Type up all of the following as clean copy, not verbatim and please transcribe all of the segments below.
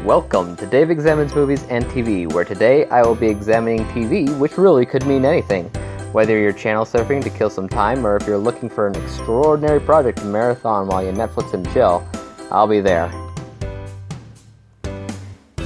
Welcome to Dave Examines Movies and TV, where today I will be examining TV, which really could mean anything. Whether you're channel surfing to kill some time, or if you're looking for an extraordinary project to marathon while you Netflix and chill, I'll be there.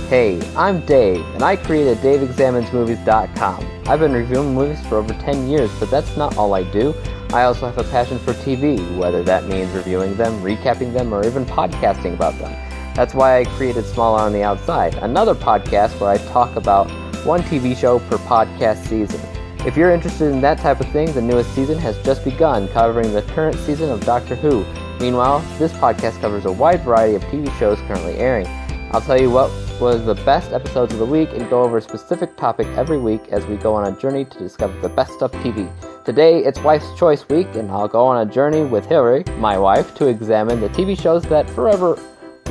Hey, I'm Dave, and I created DaveExaminesMovies.com. I've been reviewing movies for over 10 years, but that's not all I do. I also have a passion for TV, whether that means reviewing them, recapping them, or even podcasting about them. That's why I created Smaller on the Outside, another podcast where I talk about one TV show per podcast season. If you're interested in that type of thing, the newest season has just begun, covering the current season of Doctor Who. Meanwhile, this podcast covers a wide variety of TV shows currently airing. I'll tell you what was the best episodes of the week and go over a specific topic every week as we go on a journey to discover the best of TV. Today, it's Wife's Choice Week, and I'll go on a journey with Hilary, my wife, to examine the TV shows that, for whatever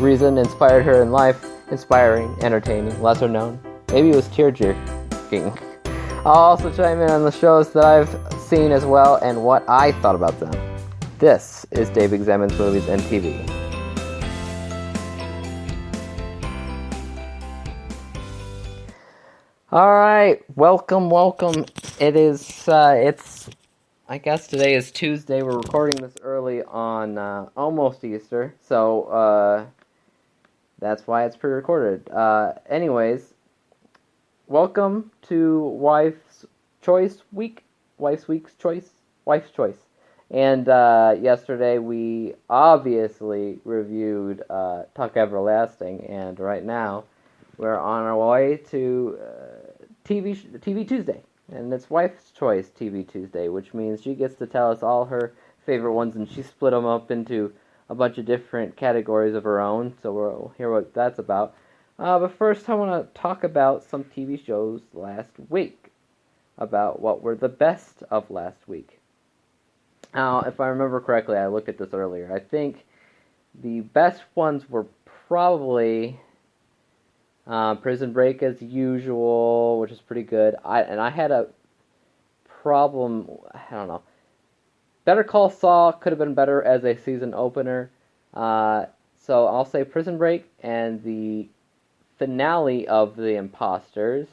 reason, inspired her in life. Inspiring, entertaining, lesser known. Maybe it was tear-jerking. I'll also chime in on the shows that I've seen as well and what I thought about them. This is Dave Examines Movies and TV. Alright, welcome. It is, I guess today is Tuesday. We're recording this early on almost Easter, so that's why it's pre-recorded. Anyways, welcome to Wife's Choice Week. Wife's Choice. And yesterday we obviously reviewed Talk Everlasting, and right now we're on our way to TV Tuesday. And it's Wife's Choice TV Tuesday, which means she gets to tell us all her favorite ones, and she split them up into a bunch of different categories of her own, so we'll hear what that's about. But first, I want to talk about some TV shows last week, about what were the best of last week. Now, if I remember correctly, I looked at this earlier. I think the best ones were probably Prison Break as usual, which is pretty good. I had a problem, I don't know. Better Call Saul could have been better as a season opener. So I'll say Prison Break and the finale of The Imposters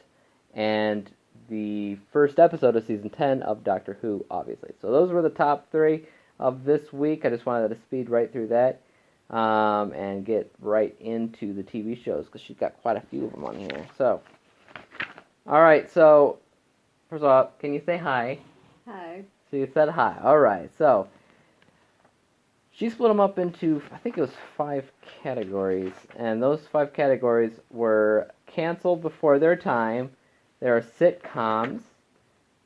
and the first episode of season 10 of Doctor Who, obviously. So those were the top three of this week. I just wanted to speed right through that. And get right into the TV shows, because she's got quite a few of them on here. So, alright, so, first off, can you say hi? Hi. So you said hi. Alright, so, she split them up into, I think it was 5 categories, and those 5 categories were canceled before their time, there are sitcoms,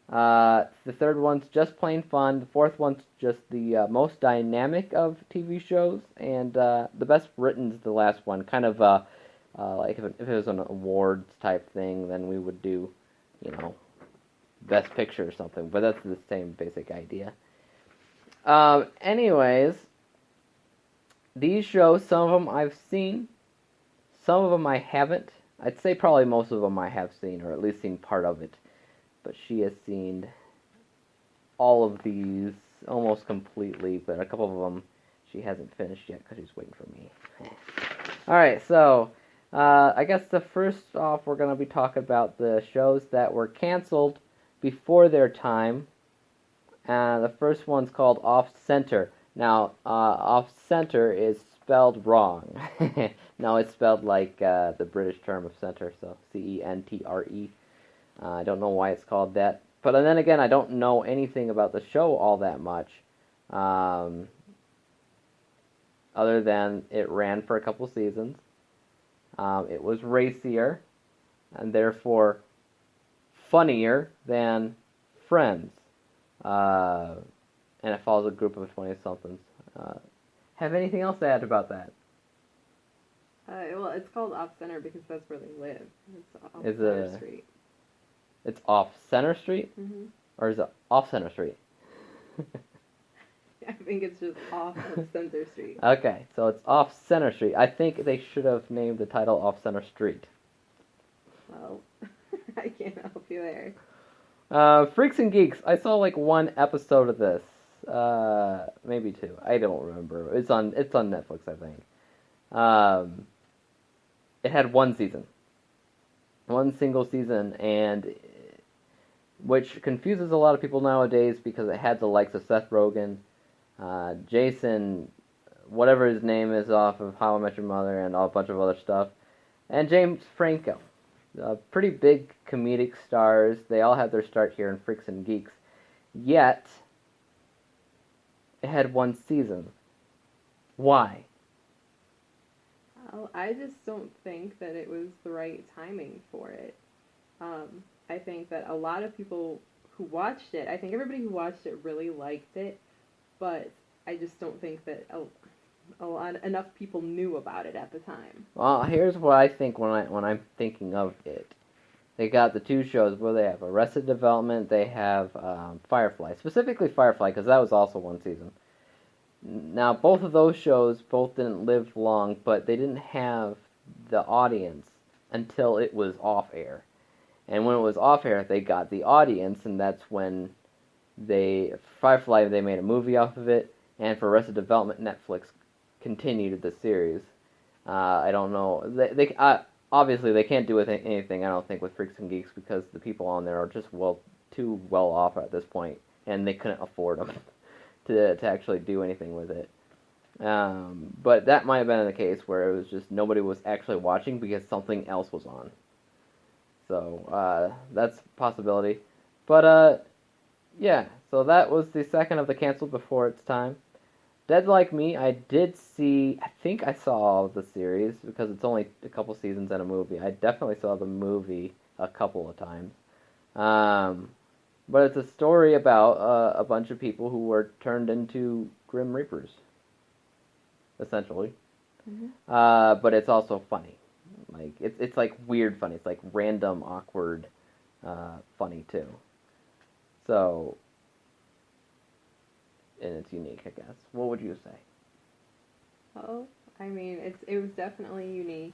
the third one's just plain fun. The fourth one's just the most dynamic of TV shows, and the best written's the last one. Kind of like if it was an awards type thing, then we would do, best picture or something. But that's the same basic idea. Anyways, these shows, some of them I've seen, some of them I haven't. I'd say probably most of them I have seen, or at least seen part of it. But she has seen all of these almost completely, but a couple of them she hasn't finished yet because she's waiting for me. Alright, so I guess the first off, we're going to be talking about the shows that were canceled before their time. The first one's called Off Center. Now, Off Center is spelled wrong. No, it's spelled like the British term of center, so C-E-N-T-R-E. I don't know why it's called that. But then again, I don't know anything about the show all that much. Other than it ran for a couple seasons. It was racier, and therefore funnier than Friends. And it follows a group of 20-somethings. Have anything else to add about that? Well, it's called Off Center because that's where they live. It's off Is Center Street. It's off Center Street? Mm-hmm. Or is it off Center Street? I think it's just off of Center Street. Okay, so it's off Center Street. I think they should have named the title Off Center Street. Well, I can't help you there. Freaks and Geeks. I saw like one episode of this. Maybe 2. I don't remember. It's on Netflix, I think. it had one season, one single season, and which confuses a lot of people nowadays because it had the likes of Seth Rogen, Jason, whatever his name is off of How I Met Your Mother, and a bunch of other stuff, and James Franco. Pretty big comedic stars. They all had their start here in Freaks and Geeks. Yet, it had one season. Why? Well, I just don't think that it was the right timing for it. I think that a lot of people who watched it, I think everybody who watched it really liked it, but I just don't think that enough people knew about it at the time. Well, here's what I think when I'm thinking of it. They got the two shows where they have Arrested Development, they have Firefly, specifically Firefly because that was also one season. Now, both of those shows both didn't live long, but they didn't have the audience until it was off air. And when it was off air, they got the audience, and that's when Firefly, they made a movie off of it, and for Arrested Development, Netflix continued the series. I don't know. Obviously, they can't do anything, I don't think, with Freaks and Geeks because the people on there are just too well off at this point, and they couldn't afford them to actually do anything with it. But that might have been the case where it was just nobody was actually watching because something else was on. So that's a possibility. But yeah, so that was the second of the canceled before its time. Dead Like Me, I did see, I think I saw all of the series because it's only a couple seasons and a movie. I definitely saw the movie a couple of times. But it's a story about a bunch of people who were turned into Grim Reapers, essentially. Mm-hmm. But it's also funny. Like it's like weird funny. It's like random, awkward, funny too. So, and it's unique, I guess. What would you say? Oh, I mean, it was definitely unique.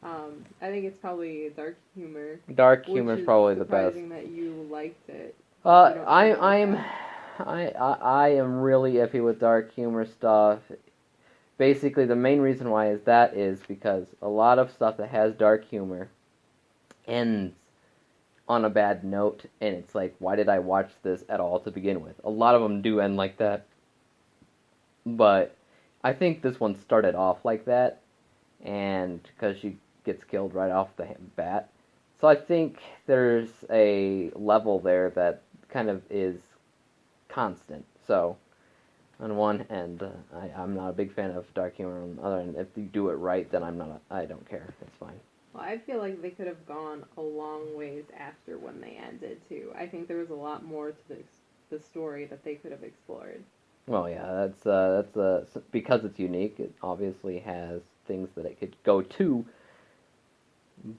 I think it's probably dark humor. Dark humor is probably the best. Surprising that you liked it. I am really iffy with dark humor stuff. Basically, the main reason why is because a lot of stuff that has dark humor ends on a bad note, and it's like, why did I watch this at all to begin with? A lot of them do end like that, but I think this one started off like that, and because she gets killed right off the bat. So I think there's a level there that kind of is constant. So on one end, I'm not a big fan of dark humor. On the other end, if you do it right, then I don't care. It's fine. Well, I feel like they could have gone a long ways after when they ended too. I think there was a lot more to the story that they could have explored. Well, yeah, that's because it's unique. It obviously has things that it could go to,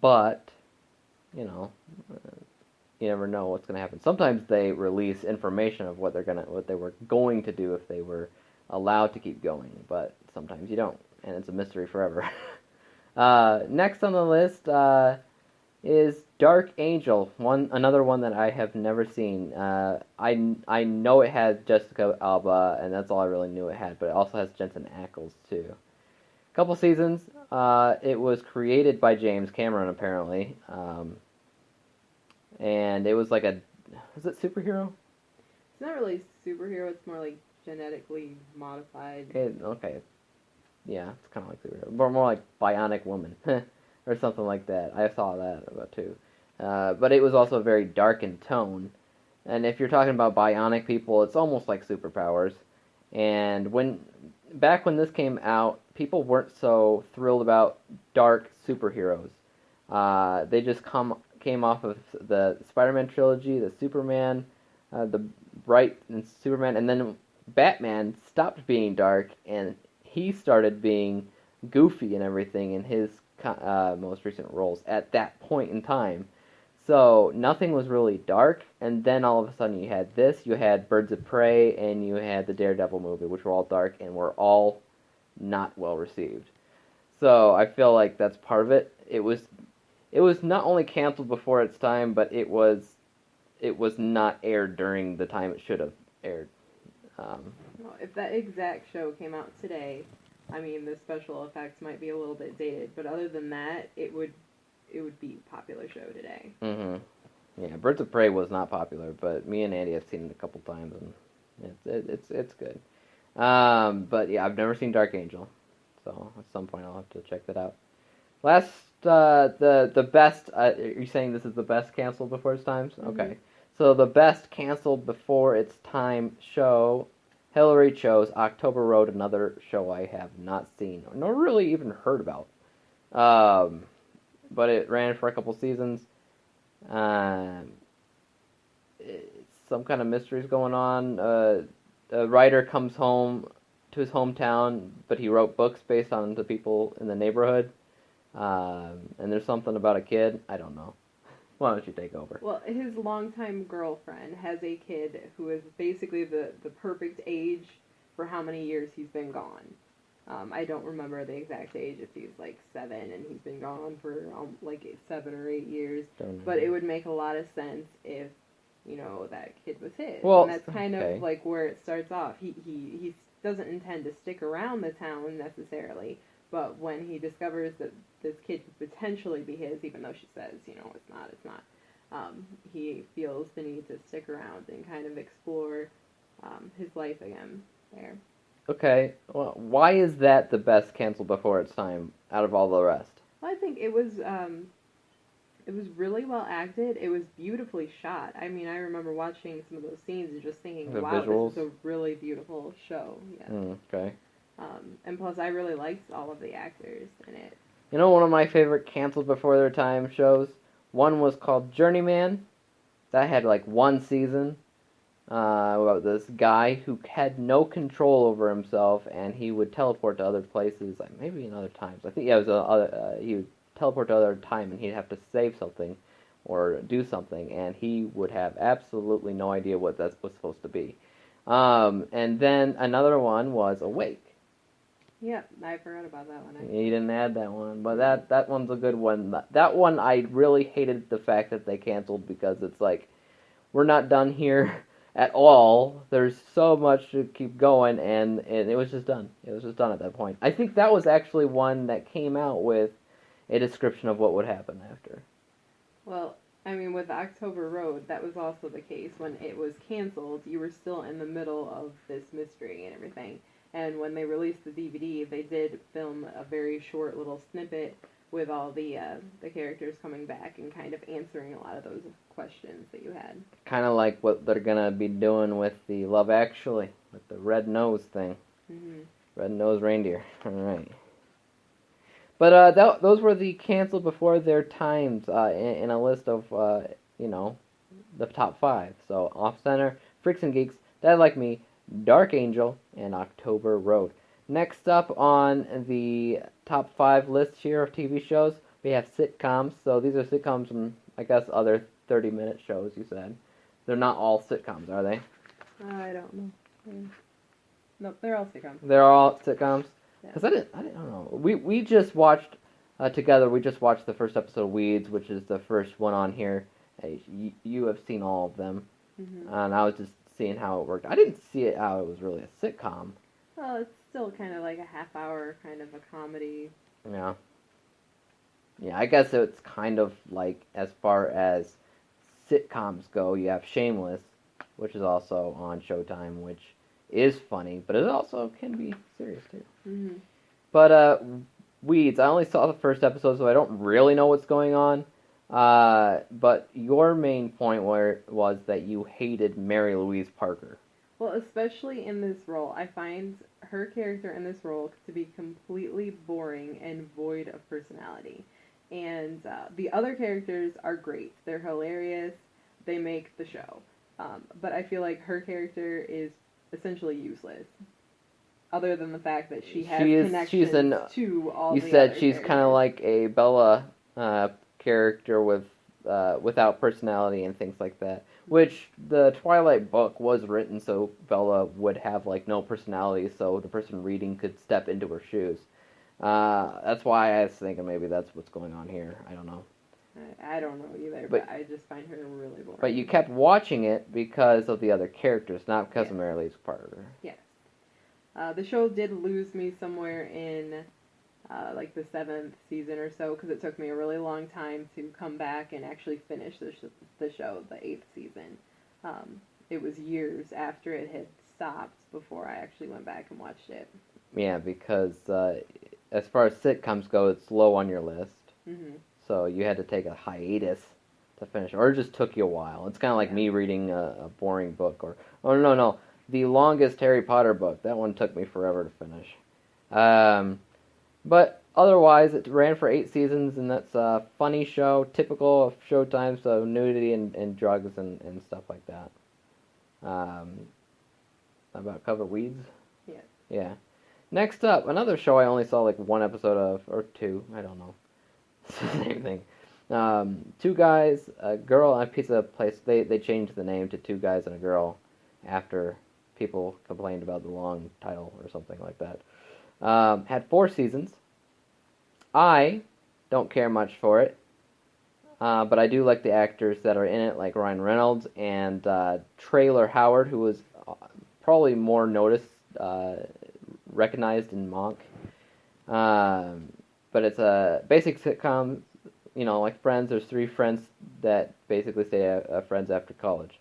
but you know, you never know what's going to happen. Sometimes they release information of what they were going to do if they were allowed to keep going, but sometimes you don't, and it's a mystery forever. Next on the list is Dark Angel, another one that I have never seen. I know it has Jessica Alba, and that's all I really knew it had, but it also has Jensen Ackles too. A couple seasons. It was created by James Cameron apparently, and it was like is it superhero? It's not really superhero. It's more like genetically modified. Okay. Yeah, it's kind of like superhero, but more like Bionic Woman, or something like that. I saw that about too. But it was also very dark in tone, and if you're talking about bionic people, it's almost like superpowers. And back when this came out, people weren't so thrilled about dark superheroes. They just came off of the Spider-Man trilogy, the Superman, the Bright and Superman, and then Batman stopped being dark, and he started being goofy and everything in his most recent roles at that point in time. So nothing was really dark, and then all of a sudden you had Birds of Prey, and you had the Daredevil movie, which were all dark and were all not well received. So I feel like that's part of it. It was not only canceled before its time, but it was not aired during the time it should have aired. Well, if that exact show came out today, I mean, the special effects might be a little bit dated, but other than that, it would be a popular show today. Mm-hmm. Yeah, Birds of Prey was not popular, but me and Andy have seen it a couple times, and it's good. But yeah, I've never seen Dark Angel, so at some point I'll have to check that out. Last, the best. Are you saying this is the best canceled before its time? Mm-hmm. Okay, so the best canceled before its time show, Hilary chose October Road, another show I have not seen nor really even heard about. Um, but it ran for a couple seasons. Um, some kind of mysteries going on. A writer comes home to his hometown, but he wrote books based on the people in the neighborhood. And there's something about a kid. I don't know. Why don't you take over? Well, his longtime girlfriend has a kid who is basically the perfect age for how many years he's been gone. I don't remember the exact age, if he's like 7 and he's been gone for like 7 or 8 years. But it would make a lot of sense if, that kid was his. Well, and that's kind of like where it starts off. He doesn't intend to stick around the town necessarily, but when he discovers that this kid could potentially be his, even though she says, it's not, he feels the need to stick around and kind of explore his life again there. Okay, well, why is that the best canceled before its time out of all the rest? Well, I think it was really well acted. It was beautifully shot. I mean, I remember watching some of those scenes and just thinking, wow, visuals? this is a really beautiful show. Yeah. Okay. And plus, I really liked all of the actors in it. You know, one of my favorite canceled before their time shows? One was called Journeyman. That had like one season. About this guy who had no control over himself, and he would teleport to other places, like maybe in other times. I think it was he would teleport to other time, and he'd have to save something or do something, and he would have absolutely no idea what that was supposed to be. And then another one was Awake. Yeah, I forgot about that one. You didn't add that one, but that one's a good one. That one I really hated the fact that they canceled, because it's like, we're not done here at all. There's so much to keep going, and it was just done. It was just done at that point. I think that was actually one that came out with a description of what would happen after. Well, I mean, with October Road, that was also the case. When it was canceled, you were still in the middle of this mystery and everything. And when they released the DVD, they did film a very short little snippet with all the characters coming back and kind of answering a lot of those questions that you had. Kind of like what they're gonna be doing with the Love Actually, with the red nose thing. Mm-hmm. Red nose reindeer. All right. But those were the canceled before their times in a list of the top 5. So Off Center, Freaks and Geeks, Dad Like Me, Dark Angel, and October Road. Next up on the top 5 list here of TV shows, we have sitcoms. So these are sitcoms from, I guess, other 30-minute shows, you said. They're not all sitcoms, are they? I don't know. Nope, they're all sitcoms. They're all sitcoms? Because Yeah. I don't know. We just watched, together, we just watched the first episode of Weeds, which is the first one on here. You have seen all of them. Mm-hmm. And I was just seeing how it worked. I didn't see it how it was really a sitcom. Well, it's still kind of like a half-hour kind of a comedy. Yeah. Yeah, I guess it's kind of like, as far as sitcoms go, you have Shameless, which is also on Showtime, which is funny, but it also can be serious too. Mm-hmm. But Weeds, I only saw the first episode, so I don't really know what's going on. But your main point was that you hated Mary Louise Parker. Well, especially in this role, I find her character in this role to be completely boring and void of personality. And the other characters are great. They're hilarious. They make the show. But I feel like her character is essentially useless. Other than the fact that she has connections to all the other You said she's characters. kind of like a Bella character with without personality and things like that. Which the Twilight book was written so Bella would have like no personality, so the person reading could step into her shoes. That's why I was thinking maybe that's what's going on here. I don't know. I don't know either, but I just find her really boring. But you kept watching it because of the other characters, not because Yes. of Mary Louise Parker. Yes. The show did lose me somewhere in like the seventh season or so because it took me a really long time to come back and actually finish the show, the eighth season. It was years after it had stopped before I actually went back and watched it. Yeah, because as far as sitcoms go, it's low on your list. Hmm. So you had to take a hiatus to finish, or it just took you a while. It's kind of like Yeah. me reading a boring book, or oh no no, the longest Harry Potter book. That one took me forever to finish. But otherwise, it ran for 8 seasons, and that's a funny show, typical of Showtime, so nudity and drugs and stuff like that. Um, about cover weeds. Yeah. Yeah. Next up, another show I only saw like one episode of, or two. I don't know. Same thing. Two guys, a girl, and a pizza place. They changed the name to Two Guys and a Girl after people complained about the long title or something like that. Had 4 seasons. I don't care much for it, but I do like the actors that are in it, like Ryan Reynolds and Traylor Howard, who was probably more noticed, recognized in Monk. But it's a basic sitcom, like Friends. There's 3 friends that basically stay friends after college.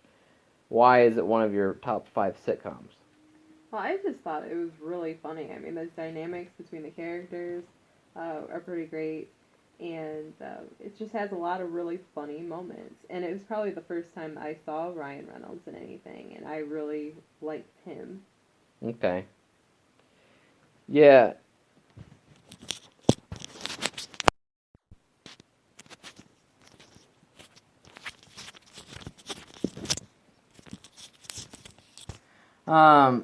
Why is it one of your top 5 sitcoms? Well, I just thought it was really funny. I mean, the dynamics between the characters are pretty great, and it just has a lot of really funny moments. And it was probably the first time I saw Ryan Reynolds in anything, and I really liked him. Okay. Yeah.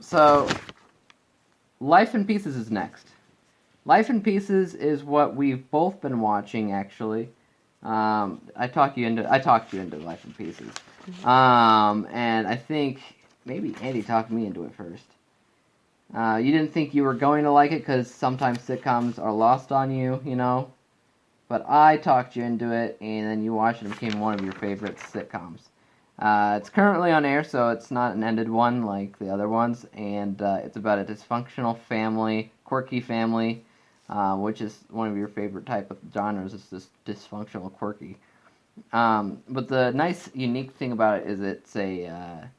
So Life in Pieces is next. Life in Pieces is what we've both been watching, actually. I talked you into Life in Pieces. And I think maybe Andy talked me into it first. You didn't think you were going to like it because sometimes sitcoms are lost on you, But I talked you into it, and then you watched it and it became one of your favorite sitcoms. It's currently on air, so it's not an ended one like the other ones, and it's about a dysfunctional family, quirky family, which is one of your favorite type of genres. It's this dysfunctional, quirky. But the nice, unique thing about it is it's a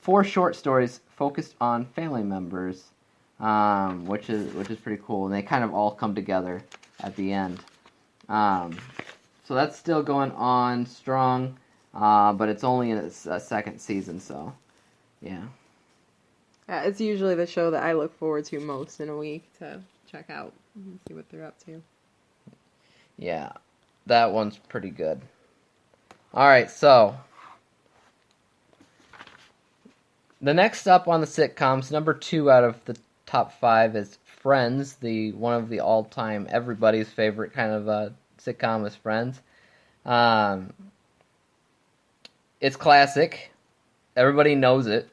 4 short stories focused on family members, which is pretty cool, and they kind of all come together at the end. So that's still going on strong, but it's only in its second season, so yeah. It's usually the show that I look forward to most in a week to check out and see what they're up to. Yeah, that one's pretty good. Alright, so the next up on the sitcoms, number 2 out of the top 5 is Friends, the one of the all-time everybody's favorite kind of sitcom is Friends. It's classic. Everybody knows it,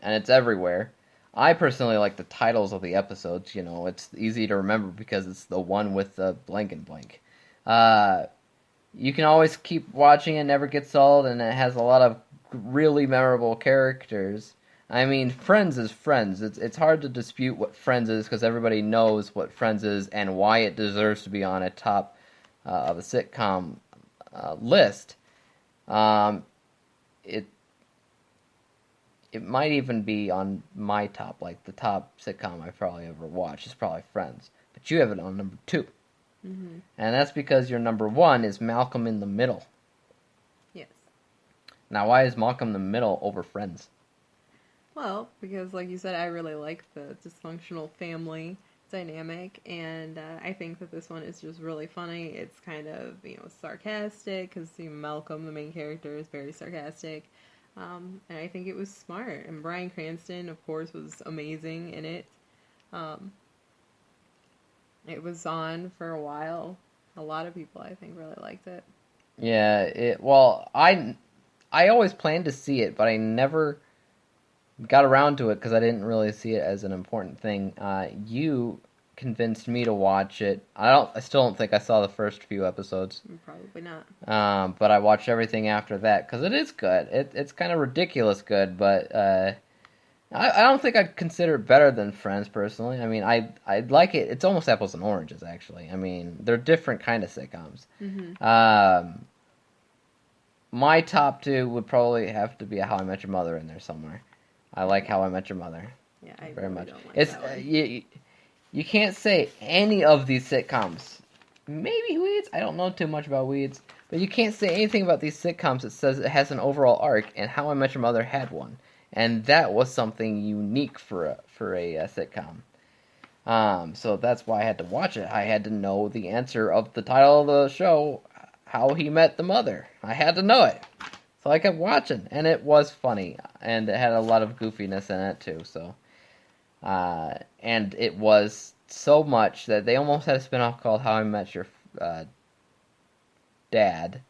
and it's everywhere. I personally like the titles of the episodes. It's easy to remember because it's the one with the blank and blank. You can always keep watching it, never gets old, and it has a lot of really memorable characters. I mean, Friends is Friends. It's hard to dispute what Friends is because everybody knows what Friends is and why it deserves to be on a top of a sitcom list. It might even be on my top, like the top sitcom I've probably ever watched is probably Friends. But you have it on number 2. Mm-hmm. And that's because your number 1 is Malcolm in the Middle. Yes. Now, why is Malcolm in the Middle over Friends? Well, because like you said, I really like the dysfunctional family dynamic, and I think that this one is just really funny. It's kind of, sarcastic, because Malcolm, the main character, is very sarcastic. And I think it was smart. And Bryan Cranston, of course, was amazing in it. It was on for a while. A lot of people, I think, really liked it. Yeah, I always planned to see it, but I never got around to it because I didn't really see it as an important thing. You convinced me to watch it. I still don't think I saw the first few episodes. Probably not. But I watched everything after that because it is good. It's kind of ridiculous good, but I don't think I'd consider it better than Friends personally. I mean, I'd like it. It's almost apples and oranges actually. I mean, they're different kind of sitcoms. Mm-hmm. Um, my top two would probably have to be a How I Met Your Mother in there somewhere. I like How I Met Your Mother Yeah, I very really much. don't like It's that one. you can't say any of these sitcoms. Maybe Weeds. I don't know too much about Weeds, but you can't say anything about these sitcoms that says it has an overall arc. And How I Met Your Mother had one, and that was something unique for a sitcom. So that's why I had to watch it. I had to know the answer of the title of the show, How He Met the Mother. I had to know it. So I kept watching, and it was funny, and it had a lot of goofiness in it too. So, and it was so much that they almost had a spinoff called How I Met Your uh, Dad,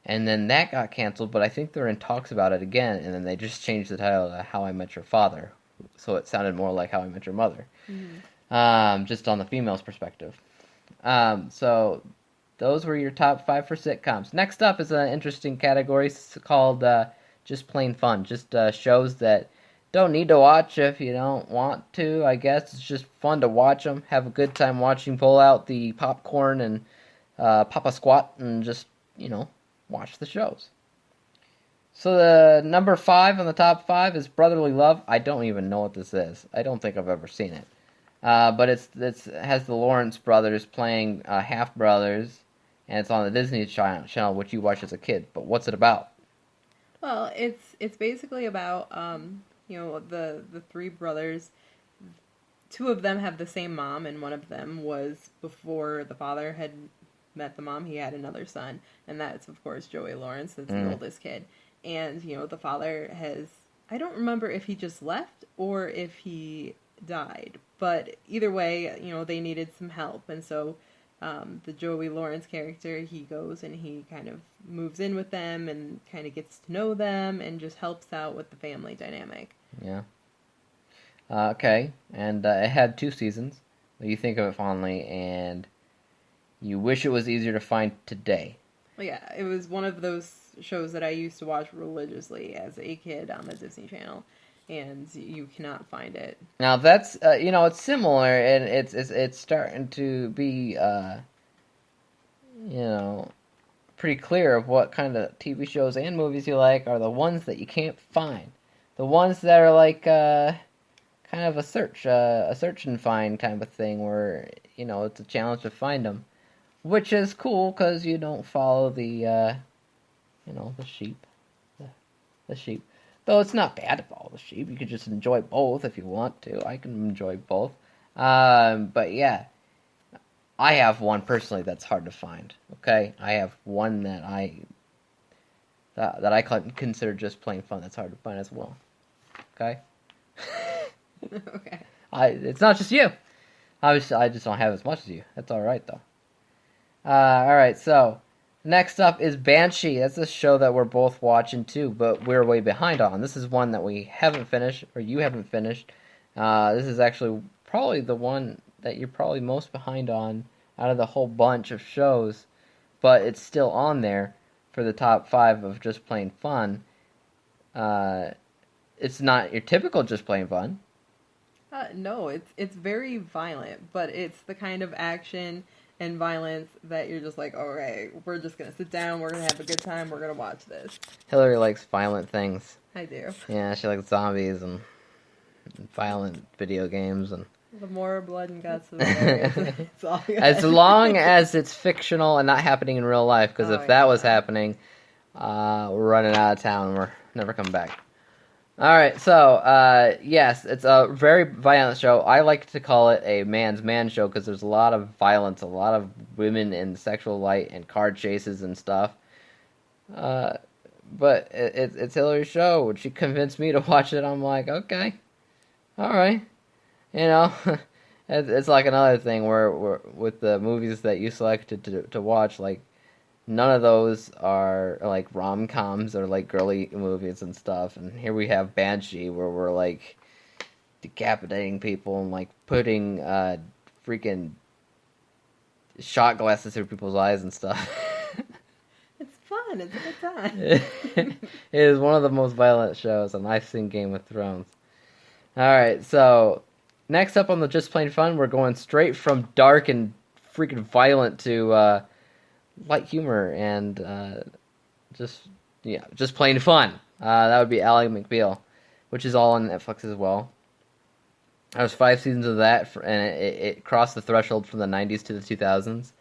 and then that got canceled. But I think they're in talks about it again, and then they just changed the title to How I Met Your Father, so it sounded more like How I Met Your Mother, Mm-hmm. just on the female's perspective. So those were your top five for sitcoms. Next up is an interesting category called just plain fun. Just shows that don't need to watch if you don't want to. I guess it's just fun to watch them. Have a good time watching. Pull out the popcorn and pop a squat and just watch the shows. So the number five on the top five is Brotherly Love. I don't even know what this is. I don't think I've ever seen it. But it has the Lawrence brothers playing half brothers, and it's on the Disney Channel, which you watched as a kid. But what's it about? Well, it's basically about the three brothers. Two of them have the same mom, and one of them was before the father had met the mom. He had another son, and that's of course Joey Lawrence. That's the oldest kid, and the father has. I don't remember if he just left or if he died, but either way, they needed some help, and so the Joey Lawrence character, he goes and he kind of moves in with them and kind of gets to know them and just helps out with the family dynamic. Yeah. Okay. And it had 2 seasons. You think of it fondly, and you wish it was easier to find today. Well, yeah, it was one of those shows that I used to watch religiously as a kid on the Disney Channel, and you cannot find it. Now that's it's similar, and it's starting to be pretty clear of what kind of TV shows and movies you like are the ones that you can't find, the ones that are like kind of a search and find kind of thing where it's a challenge to find them, which is cool because you don't follow the sheep, the sheep. Though it's not bad to follow the sheep. You could just enjoy both if you want to. I can enjoy both. But yeah, I have one personally that's hard to find. Okay, I have one that I consider just plain fun. That's hard to find as well. Okay. Okay. It's not just you. I just don't have as much as you. That's all right though. All right, so next up is Banshee. That's a show that we're both watching too, but we're way behind on. This is one that we haven't finished, or you haven't finished. This is actually probably the one that you're probably most behind on out of the whole bunch of shows, but it's still on there for the top five of just plain fun. It's not your typical just plain fun. No, it's very violent, but it's the kind of action and violence that you're just like, all right, we're just gonna sit down, we're gonna have a good time, we're gonna watch this. Hilary likes violent things. I do. Yeah, she likes zombies and violent video games and. The more blood and guts, the better. It's all good. As long as it's fictional and not happening in real life, because if that was no. happening, we're running out of town and we're never coming back. Alright, so, yes, it's a very violent show. I like to call it a man's man show because there's a lot of violence, a lot of women in sexual light and car chases and stuff. But it's Hilary's show. She convinced me to watch it. I'm like, okay, alright. It's like another thing where with the movies that you selected to watch, like, none of those are like rom-coms or like girly movies and stuff. And here we have Banshee where we're like decapitating people and like putting freaking shot glasses through people's eyes and stuff. It's fun. It's a good time. It is one of the most violent shows, and I've seen Game of Thrones. All right, so next up on the Just Plain Fun, we're going straight from dark and freaking violent to light humor and just just plain fun. That would be Ally McBeal, which is all on Netflix as well. There was 5 seasons of that, and it crossed the threshold from the 90s to the 2000s.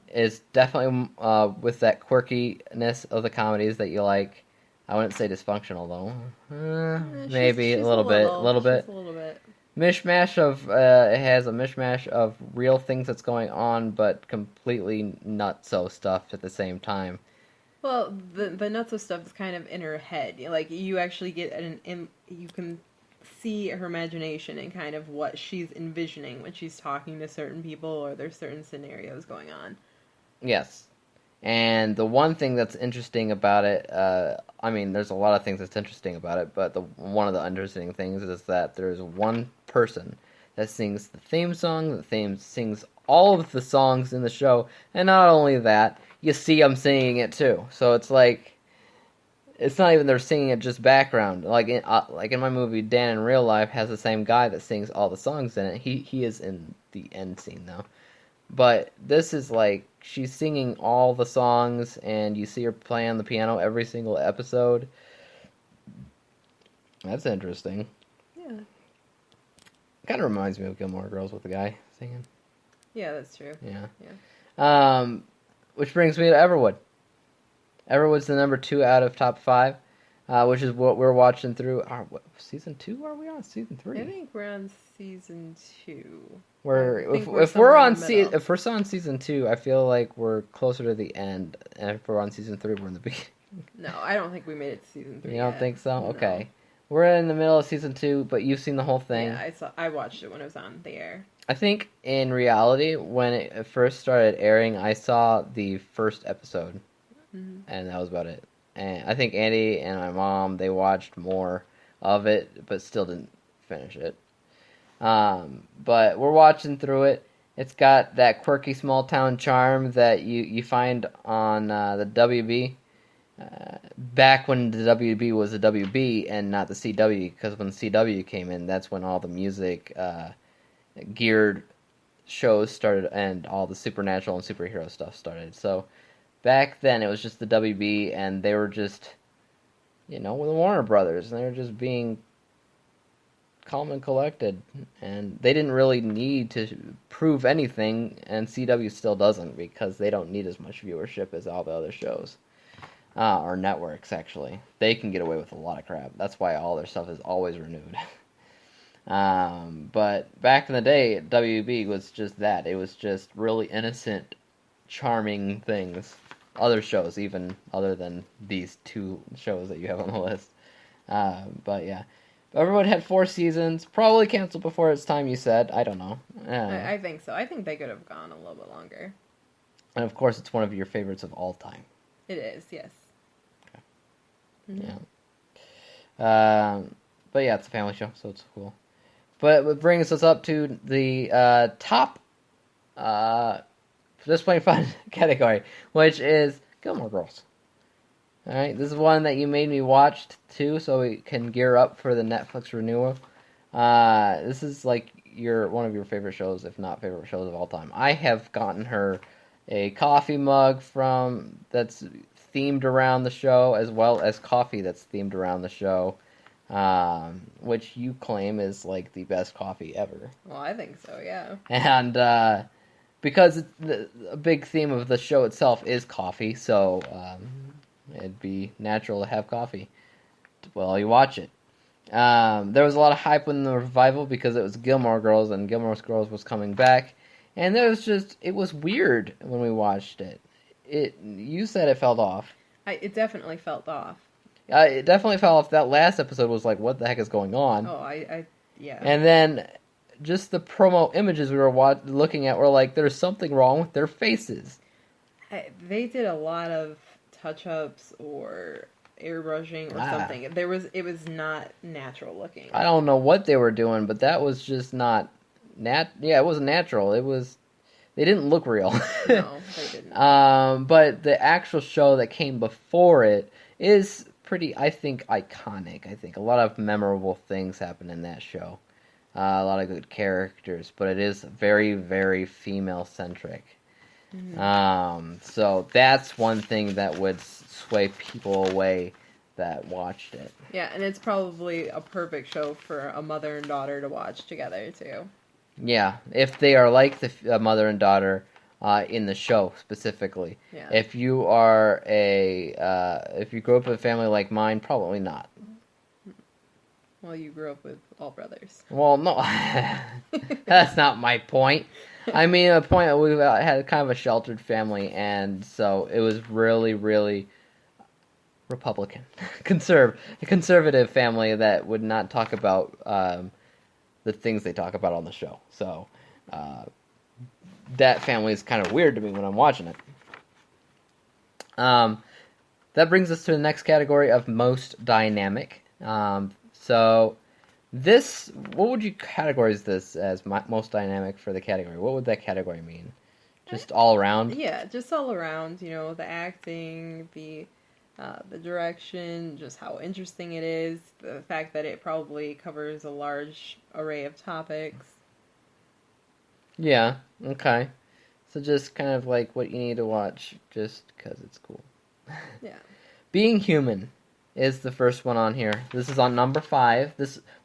It's definitely with that quirkiness of the comedies that you like. I wouldn't say dysfunctional though. Maybe She's a little bit, a little She's bit. a little bit. Mishmash of it has a mishmash of real things that's going on, but completely nutso stuff at the same time. Well, the nutso stuff is kind of in her head. Like you actually get you can see her imagination and kind of what she's envisioning when she's talking to certain people or there's certain scenarios going on. Yes. And the one thing that's interesting about it, I mean, there's a lot of things that's interesting about it, but one of the interesting things is that there's one person that sings the theme song, sings all of the songs in the show, and not only that, you see them singing it too. So it's like, it's not even they're singing it just background. Like in my movie, Dan in Real Life has the same guy that sings all the songs in it. He is in the end scene though. But this is like she's singing all the songs, and you see her playing the piano every single episode. That's interesting. Yeah. Kind of reminds me of Gilmore Girls with the guy singing. Yeah, that's true. Yeah. Yeah. Which brings me to Everwood. Everwood's the number 2 out of top 5, which is what we're watching through. Season 2? Are we on season 3? I think we're on season 2. If we're somewhere on in the middle. if we're still on season 2, I feel like we're closer to the end, and if we're on season 3, we're in the beginning. No, I don't think we made it to season 3 You don't yet. think so? No. Okay. We're in the middle of season 2, but you've seen the whole thing. Yeah, I watched it when it was on the air. I think in reality, when it first started airing, I saw the first episode, and that was about it. And I think Andy and my mom, they watched more of it, but still didn't finish it. But we're watching through it. It's got that quirky small town charm that you find on the WB. Back when the WB was the WB and not the CW, because when the CW came in, that's when all the music geared shows started and all the supernatural and superhero stuff started. So back then it was just the WB, and they were just, with the Warner Brothers, and they were just being calm and collected, and they didn't really need to prove anything, and CW still doesn't, because they don't need as much viewership as all the other shows. Or networks, actually. They can get away with a lot of crap. That's why all their stuff is always renewed. But back in the day, WB was just that. It was just really innocent, charming things. Other shows, even other than these 2 shows that you have on the list. But yeah. Everyone had 4 seasons. Probably canceled before its time, you said. I don't know. I think so. I think they could have gone a little bit longer. And of course, it's one of your favorites of all time. It is, yes. Okay. Mm-hmm. Yeah. But yeah, it's a family show, so it's cool. But it brings us up to the top Just Plain Fun category, which is Gilmore Girls. Alright, this is one that you made me watch too, so we can gear up for the Netflix renewal. This is like one of your favorite shows, if not favorite shows of all time. I have gotten her a coffee mug that's themed around the show, as well as coffee that's themed around the show, which you claim is like the best coffee ever. Well, I think so, yeah. And because a big theme of the show itself is coffee, so it'd be natural to have coffee while you watch it. There was a lot of hype in the revival because it was Gilmore Girls, and Gilmore Girls was coming back. And it was weird when we watched it. You said it felt off. It definitely felt off. It definitely fell off. That last episode was like, what the heck is going on? Oh, yeah. And then just the promo images we were looking at were like, there's something wrong with their faces. They did a lot of touch-ups or airbrushing or something. It was not natural looking. I don't know what they were doing, but that was just not it wasn't natural. They didn't look real. No, they didn't. But the actual show that came before it is pretty, I think, iconic. I think a lot of memorable things happen in that show. A lot of good characters, but it is very, very female-centric. So that's one thing that would sway people away that watched it. Yeah, and it's probably a perfect show for a mother and daughter to watch together, too. Yeah, if they are like the mother and daughter in the show specifically. Yeah. If you are if you grew up in a family like mine, probably not. Well, you grew up with all brothers. Well, no, that's not my point. I mean, a point that we had kind of a sheltered family, and so it was really, really Republican, conservative family that would not talk about the things they talk about on the show. So that family is kind of weird to me when I'm watching it. That brings us to the next category of most dynamic. So this, what would you categorize this as most dynamic for the category? What would that category mean? Just all around? Yeah, just all around. You know, the acting, the direction, just how interesting it is, the fact that it probably covers a large array of topics. Yeah, okay. So just kind of like what you need to watch just because it's cool. Yeah. Being Human is the first one on here. This is on number 5.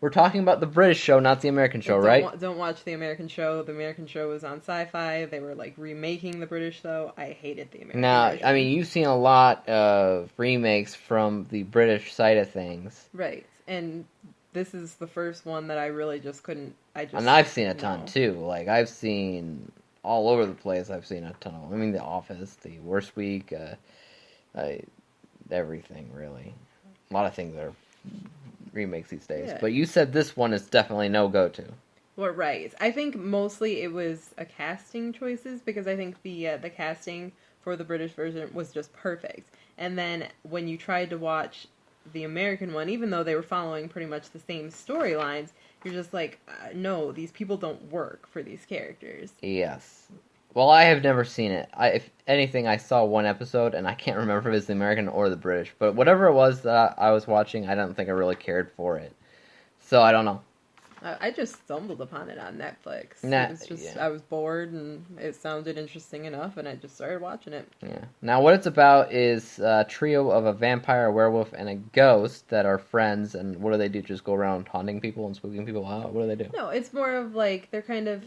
We're talking about the British show, not the American show, right? Don't watch the American show. The American show was on Sci-Fi. They were like remaking the British show. I hated the American version. I mean, you've seen a lot of remakes from the British side of things. Right. And this is the first one that I really just couldn't... And I've seen a ton, too. Like, I've seen... all over the place, I've seen a ton of... I mean, The Office, The Worst Week, everything, really. A lot of things are remakes these days. Yeah. But you said this one is definitely no go-to. Well, right. I think mostly it was a casting choices, because I think the casting for the British version was just perfect. And then when you tried to watch the American one, even though they were following pretty much the same storylines, you're just like, no, these people don't work for these characters. Yes. Well, I have never seen it. If anything, I saw one episode, and I can't remember if it's the American or the British. But whatever it was that I was watching, I don't think I really cared for it. So, I don't know. I just stumbled upon it on Netflix. Nah, It was just, yeah. I was bored, and it sounded interesting enough, and I just started watching it. Yeah. Now, what it's about is a trio of a vampire, a werewolf, and a ghost that are friends. And what do? Just go around haunting people and spooking people out? What do? No, it's more of like they're kind of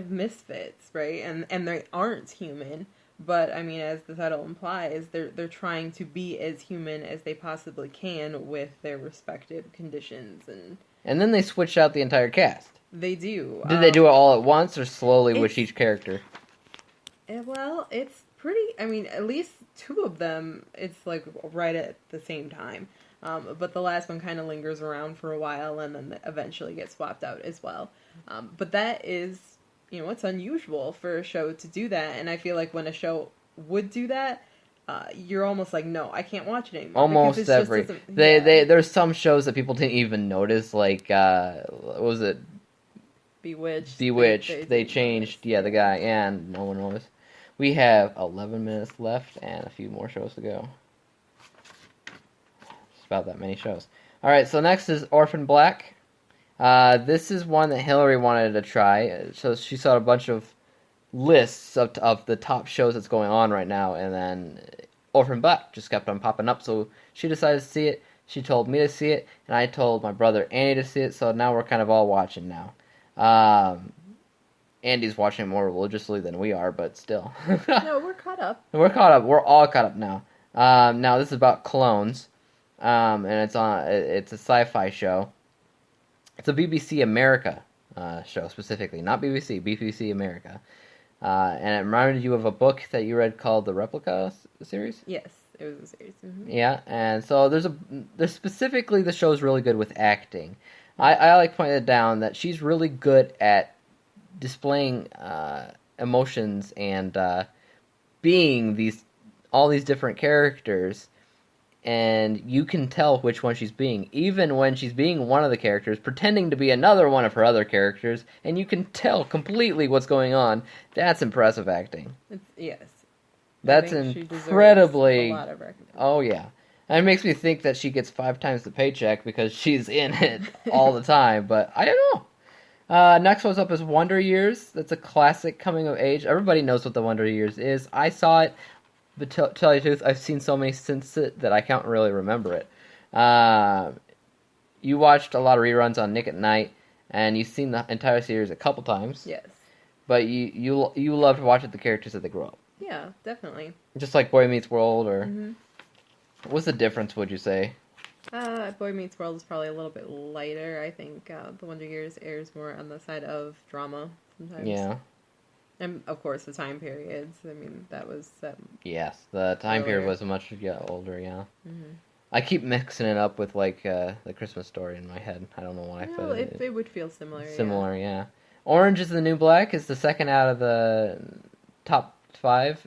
misfits, right? And they aren't human, but I mean, as the title implies, they're trying to be as human as they possibly can with their respective conditions, And then they switch out the entire cast. they do. Did they do it all at once or slowly with each character? Well, it's pretty. I mean, at least 2 of them, it's like right at the same time. But the last one kind of lingers around for a while and then eventually gets swapped out as well. But that is, it's unusual for a show to do that. And I feel like when a show would do that, you're almost like, no, I can't watch it anymore. Almost every. There's some shows that people didn't even notice, like, what was it? Bewitched. They changed, the guy, and no one knows. We have 11 minutes left and a few more shows to go. Just about that many shows. Alright, so next is Orphan Black. This is one that Hilary wanted to try. So she saw a bunch of lists of the top shows that's going on right now, and then Orphan Black just kept on popping up. So she decided to see it. She told me to see it, and I told my brother Andy to see it. So now we're kind of all watching now. Andy's watching it more religiously than we are, but still. No, we're caught up. We're caught up. We're all caught up now. Now this is about clones, and it's a sci-fi show. It's a BBC America show specifically, not BBC America. And it reminded you of a book that you read called the Replica series? Yes, it was a series. Mm-hmm. Yeah, and so there's specifically the show's really good with acting. I like pointing it down that she's really good at displaying emotions and being all these different characters, and you can tell which one she's being, even when she's being one of the characters, pretending to be another one of her other characters, and you can tell completely what's going on. That's impressive acting. Yes. That's I think incredibly... she deserves a lot of recognition. Oh, yeah. And it makes me think that she gets 5 times the paycheck because she's in it all the time, but I don't know. Next one's up is Wonder Years. That's a classic coming of age. Everybody knows what the Wonder Years is. I saw it, but tell you the truth, I've seen so many since it that I can't really remember it. You watched a lot of reruns on Nick at Night, and you've seen the entire series a couple times. Yes. But you loved watching the characters as they grow up. Yeah, definitely. Just like Boy Meets World, or Mm-hmm. what's the difference? Would you say? Boy Meets World is probably a little bit lighter. I think The Wonder Years airs more on the side of drama sometimes. Yeah. And of course the time periods. I mean, that was Yes, the time period earlier. was much older. Yeah. Mm-hmm. I keep mixing it up with like the Christmas Story in my head. I don't know why I No, feel it would feel similar. similar. Yeah. Orange is the New Black is the second out of the top 5,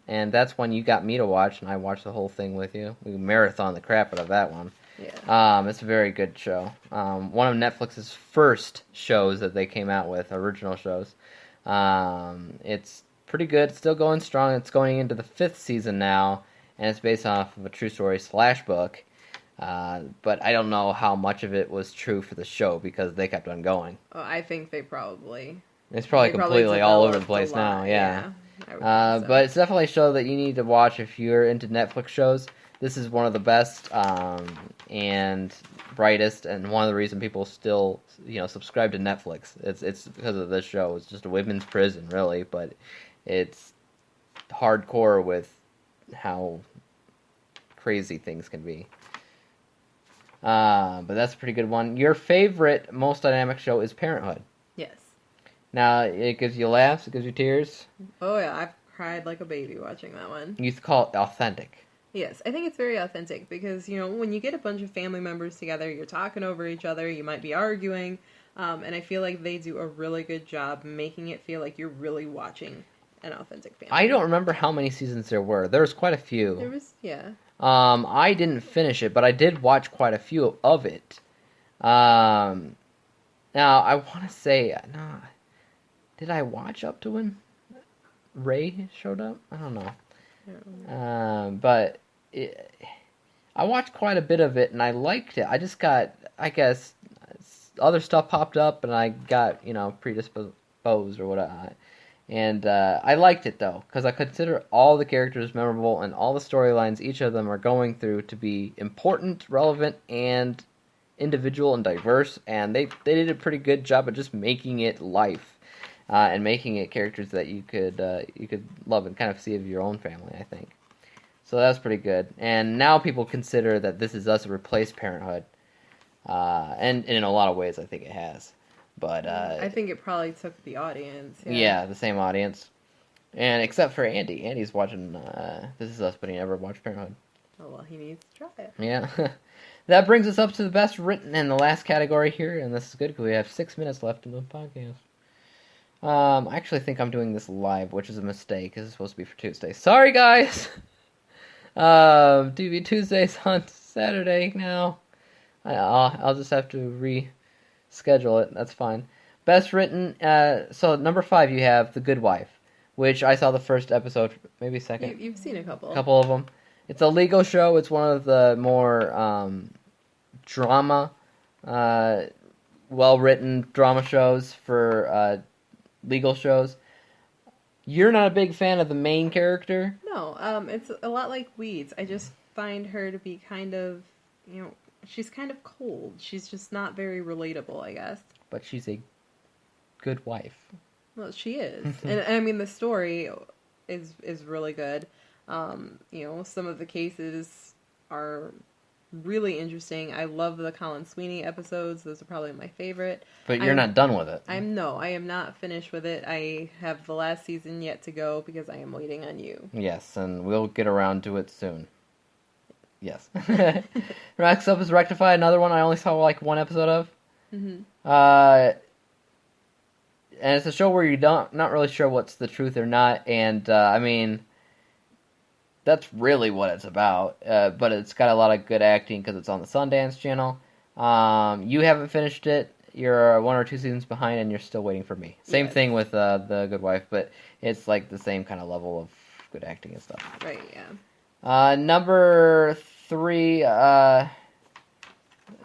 and that's one you got me to watch, and I watched the whole thing with you. We marathon the crap out of that one. Yeah. It's a very good show. One of Netflix's first shows that they came out with, original shows. It's pretty good. It's still going strong. It's going into the 5th season now, and it's based off of a true story / book. But I don't know how much of it was true for the show because they kept on going. Oh, I think they probably. It's probably they completely all over the developed place a lot, now. Yeah. I would think so. But it's definitely a show that you need to watch if you're into Netflix shows. This is one of the best and brightest, and one of the reasons people still, subscribe to Netflix. It's because of this show. It's just a women's prison, really, but it's hardcore with how crazy things can be. But that's a pretty good one. Your favorite, most dynamic show is Parenthood. Yes. Now, it gives you laughs, it gives you tears. Oh yeah, I've cried like a baby watching that one. You call it authentic. Yes, I think it's very authentic because, when you get a bunch of family members together, you're talking over each other, you might be arguing, and I feel like they do a really good job making it feel like you're really watching an authentic family. I don't remember how many seasons there were. There was quite a few. There was, yeah. I didn't finish it, but I did watch quite a few of it. Now, I want to say, did I watch up to when Ray showed up? I don't know. But I watched quite a bit of it, and I liked it. I just got, I guess, other stuff popped up, and I got, predisposed or whatnot. And I liked it, though, because I consider all the characters memorable and all the storylines each of them are going through to be important, relevant, and individual and diverse. And they did a pretty good job of just making it life and making it characters that you could love and kind of see of your own family, I think. So that's pretty good. And now people consider that This Is Us replaced Parenthood. And in a lot of ways, I think it has. But I think it probably took the audience. Yeah, the same audience. And except for Andy. Andy's watching This Is Us, but he never watched Parenthood. Oh, well, he needs to try it. Yeah. That brings us up to the best written in the last category here, and this is good because we have 6 minutes left in the podcast. I actually think I'm doing this live, which is a mistake. This is supposed to be for Tuesday. Sorry, guys! TV Tuesday's on Saturday now. I'll just have to reschedule it. That's fine. Best written. So number 5, you have The Good Wife, which I saw the first episode, maybe second. You've seen a couple. A couple of them. It's a legal show. It's one of the more drama, well-written drama shows for legal shows. You're not a big fan of the main character? No, it's a lot like Weeds. I just find her to be kind of, she's kind of cold. She's just not very relatable, I guess. But she's a good wife. Well, she is. and I mean, the story is really good. Some of the cases are really interesting. I love the Colin Sweeney episodes. Those are probably my favorite. But you're not done with it. I am not finished with it. I have the last season yet to go because I am waiting on you. Yes, and we'll get around to it soon. Yes. Next up is Rectify, another one I only saw like one episode of. Mm-hmm. And it's a show where you're not really sure what's the truth or not, and I mean, that's really what it's about. But it's got a lot of good acting because it's on the Sundance Channel. You haven't finished it. You're 1 or 2 seasons behind, and you're still waiting for me. Same thing with The Good Wife, but it's like the same kind of level of good acting and stuff. Right, yeah. Number 3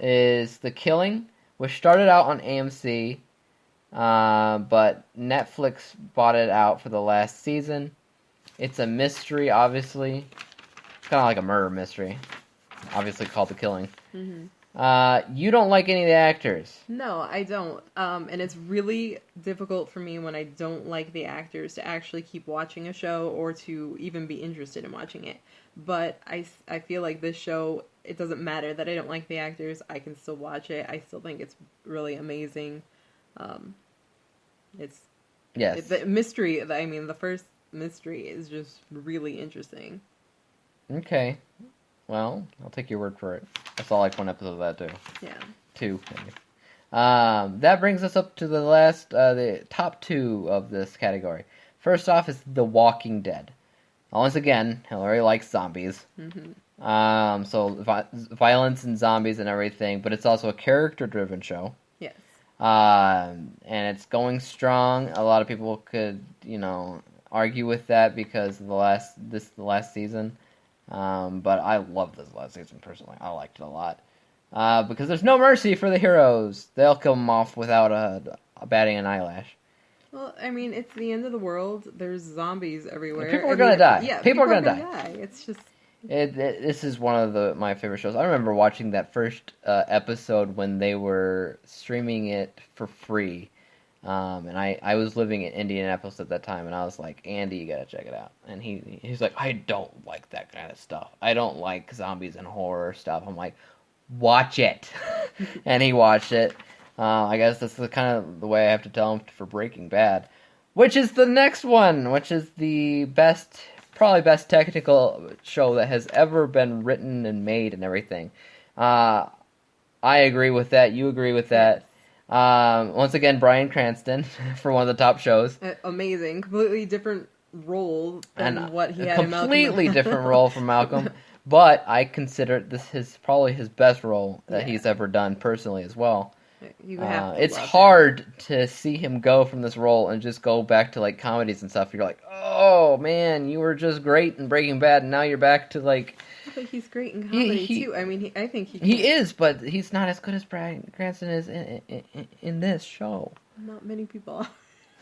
is The Killing, which started out on AMC, but Netflix bought it out for the last season. It's a mystery, obviously. It's kind of like a murder mystery, obviously called The Killing. Mm-hmm. You don't like any of the actors. No, I don't. And it's really difficult for me when I don't like the actors to actually keep watching a show or to even be interested in watching it. But I feel like this show, it doesn't matter that I don't like the actors. I can still watch it. I still think it's really amazing. It's the mystery. I mean, the first mystery is just really interesting. Okay. Well, I'll take your word for it. I saw like one episode of that too. Yeah. 2, maybe. That brings us up to the top 2 of this category. First off is The Walking Dead. Once again, Hilary likes zombies. Mm-hmm. So violence and zombies and everything, but it's also a character-driven show. Yes. And it's going strong. A lot of people could, argue with that because of the last season. But I love this last season personally. I liked it a lot. Because there's no mercy for the heroes. They'll come off without a batting an eyelash. Well, I mean, it's the end of the world. There's zombies everywhere. People are gonna die. Yeah, people are gonna die. It's just... This is one of my favorite shows. I remember watching that first episode when they were streaming it for free. And I was living in Indianapolis at that time, and I was like, Andy, you gotta check it out. And he's like, I don't like that kind of stuff. I don't like zombies and horror stuff. I'm like, watch it. And he watched it. I guess that's the kind of the way I have to tell him for Breaking Bad. Which is the next one, which is the probably best technical show that has ever been written and made and everything. I agree with that. You agree with that. Once again, Bryan Cranston for one of the top shows. Amazing. Completely different role than what he had in Malcolm. Completely different role from Malcolm. But I consider this probably his best role that he's ever done personally as well. It's hard to see him go from this role and just go back to like comedies and stuff. You're like, oh man, you were just great in Breaking Bad, and now you're back to like. But he's great in comedy too. I mean, I think he is, but he's not as good as Bryan Cranston is in this show. Not many people are.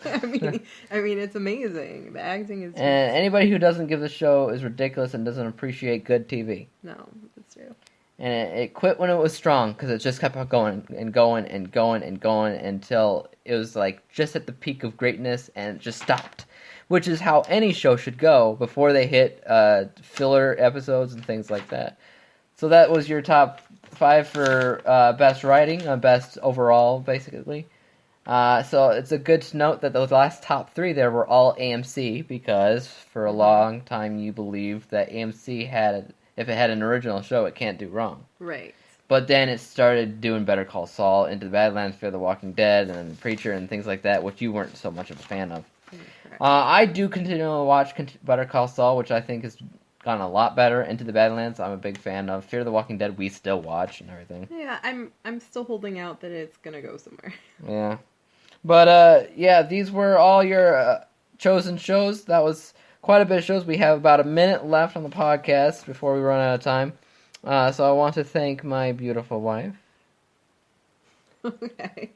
I mean, it's amazing. The acting is. And anybody who doesn't give the show is ridiculous and doesn't appreciate good TV. No, that's true. And it quit when it was strong because it just kept on going and going and going and going until it was like just at the peak of greatness and it just stopped. Which is how any show should go before they hit filler episodes and things like that. So that was your top 5 for best writing, best overall, basically. So it's a good to note that those last top 3 there were all AMC because for a long time you believed that AMC if it had an original show, it can't do wrong. Right. But then it started doing Better Call Saul, Into the Badlands, Fear the Walking Dead, and Preacher, and things like that, which you weren't so much of a fan of. I do continue to watch Better Call Saul, which I think has gotten a lot better. Into the Badlands, I'm a big fan of. Fear the Walking Dead, we still watch and everything. Yeah, I'm still holding out that it's gonna go somewhere. Yeah. But, these were all your chosen shows. That was quite a bit of shows. We have about a minute left on the podcast before we run out of time. So I want to thank my beautiful wife. Okay.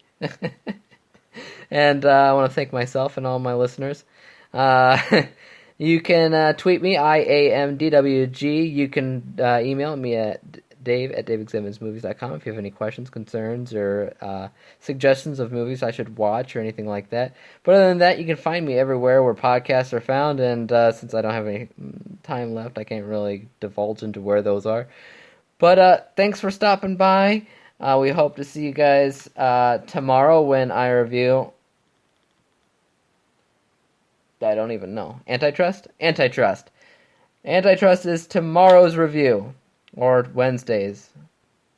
And I want to thank myself and all my listeners. You can tweet me, IAMDWG. You can email me at dave@davidsimmonsmovies.com if you have any questions, concerns, or suggestions of movies I should watch or anything like that. But other than that, you can find me everywhere where podcasts are found, and since I don't have any time left, I can't really divulge into where those are. But thanks for stopping by. We hope to see you guys tomorrow when I review... I don't even know. Antitrust? Antitrust. Antitrust is tomorrow's review. Or Wednesdays.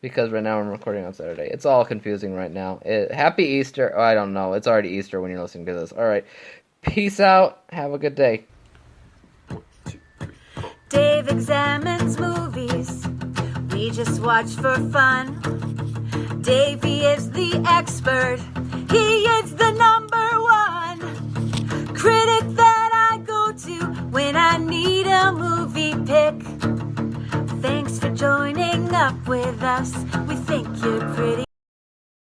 Because right now I'm recording on Saturday. It's all confusing right now. Happy Easter. Oh, I don't know. It's already Easter when you're listening to this. Alright. Peace out. Have a good day. Dave examines movies we just watch for fun. Davey is the expert. He is the #1 critic that I go to when I need a movie pick. Thanks for joining. up with us. We think you're pretty